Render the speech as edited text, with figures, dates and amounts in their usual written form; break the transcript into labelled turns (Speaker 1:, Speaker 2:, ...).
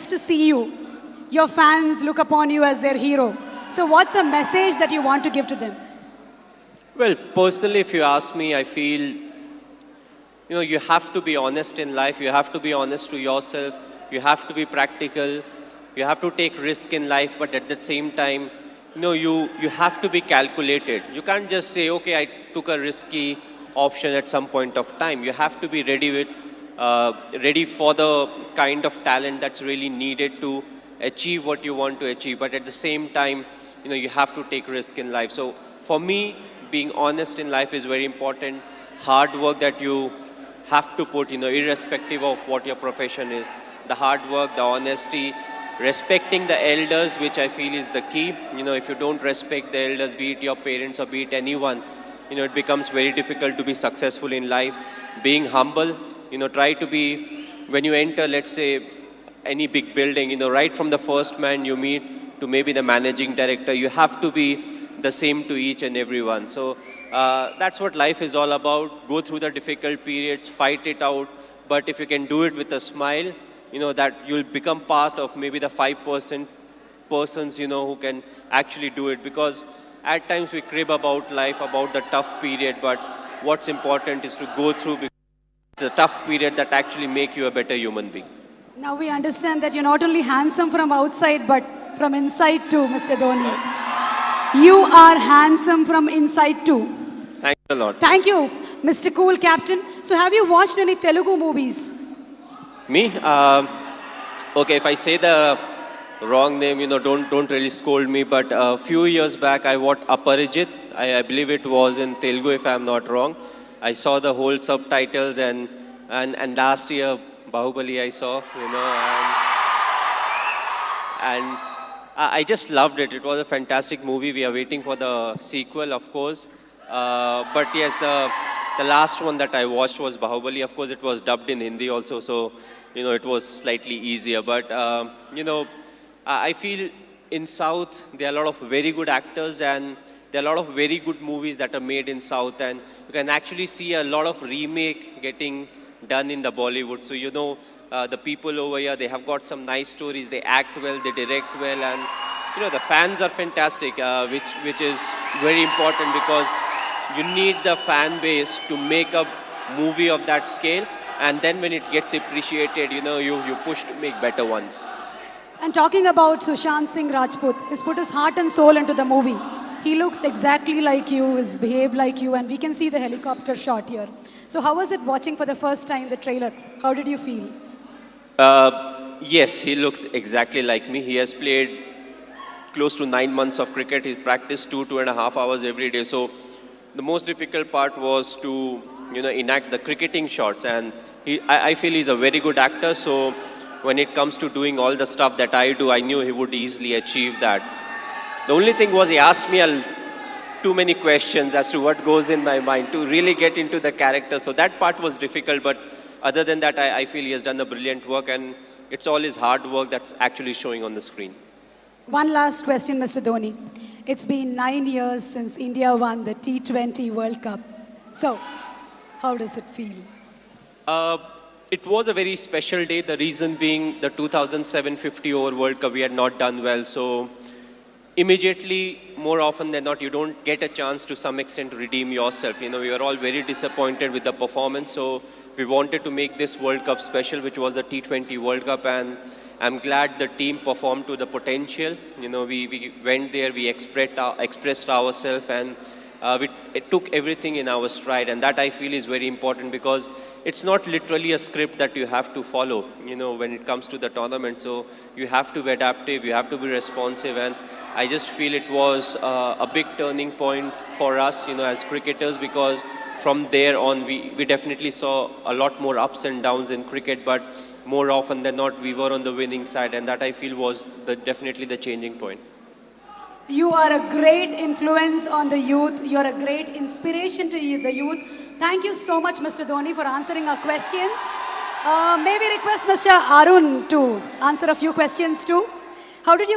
Speaker 1: to see you. Your fans look upon you as their hero. So what's a message that you want to give to them?
Speaker 2: Well, personally, if you ask me, I feel, you have to be honest in life. You have to be honest to yourself. You have to be practical. You have to take risk in life, but at the same time, you have to be calculated. You can't just say, okay, I took a risky option at some point of time. You have to be ready for the kind of talent that's really needed to achieve what you want to achieve. But at the same time, you have to take risk in life. So for me, being honest in life is very important. Hard work that you have to put, irrespective of what your profession is. The hard work, the honesty, respecting the elders, which I feel is the key. If you don't respect the elders, be it your parents or be it anyone, it becomes very difficult to be successful in life. Being humble, try to be, when you enter, let's say, any big building, right from the first man you meet to maybe the managing director, you have to be the same to each and everyone. So that's what life is all about. Go through the difficult periods, fight it out. But if you can do it with a smile, that you'll become part of maybe the 5% persons, who can actually do it. Because at times we crib about life, about the tough period, but what's important is to go through, because it's a tough period that actually make you a better human being.
Speaker 1: Now we understand that you're not only handsome from outside, but from inside too, Mr. Dhoni. You are handsome from inside too.
Speaker 2: Thanks a lot.
Speaker 1: Thank you, Mr. Cool Captain. So have you watched any Telugu movies?
Speaker 2: Me? Okay, if I say the wrong name, don't really scold me. But a few years back, I watched Aparijit. I believe it was in Telugu, if I'm not wrong. I saw the whole subtitles, and last year, Bahubali I saw, and I just loved it. It was a fantastic movie. We are waiting for the sequel, of course. But yes, the last one that I watched was Bahubali. Of course, it was dubbed in Hindi also, so, it was slightly easier. But, I feel in South, there are a lot of very good actors, and there are a lot of very good movies that are made in South, and you can actually see a lot of remake getting done in the Bollywood. So, the people over here, they have got some nice stories, they act well, they direct well, and, the fans are fantastic, which is very important, because you need the fan base to make a movie of that scale, and then when it gets appreciated, you push to make better ones.
Speaker 1: And talking about Sushant Singh Rajput, he's put his heart and soul into the movie. He looks exactly like you, he's behaved like you, and we can see the helicopter shot here. So how was it watching for the first time the trailer? How did you feel?
Speaker 2: Yes, he looks exactly like me. He has played close to 9 months of cricket. He's practiced 2.5 hours every day. So the most difficult part was to, enact the cricketing shots. And I feel he's a very good actor. So when it comes to doing all the stuff that I do, I knew he would easily achieve that. The only thing was he asked me too many questions as to what goes in my mind to really get into the character. So that part was difficult. But other than that, I feel he has done a brilliant work. And it's all his hard work that's actually showing on the screen.
Speaker 1: One last question, Mr. Dhoni. It's been 9 years since India won the T20 World Cup. So, how does it feel?
Speaker 2: It was a very special day. The reason being the 2007 50 over World Cup, we had not done well. So, immediately, more often than not, you don't get a chance to some extent to redeem yourself. We were all very disappointed with the performance. So, we wanted to make this World Cup special, which was the T20 World Cup. And I'm glad the team performed to the potential. We went there, we expressed ourselves, and we took everything in our stride. And that I feel is very important, because it's not literally a script that you have to follow, when it comes to the tournament. So you have to be adaptive, you have to be responsive. And I just feel it was a big turning point for us, as cricketers, because from there on, we definitely saw a lot more ups and downs in cricket. But more often than not, we were on the winning side, and that I feel was definitely the changing point.
Speaker 1: You are a great influence on the youth. You are a great inspiration to the youth. Thank you so much, Mr. Dhoni, for answering our questions. May we request Mr. Arun to answer a few questions too? How did you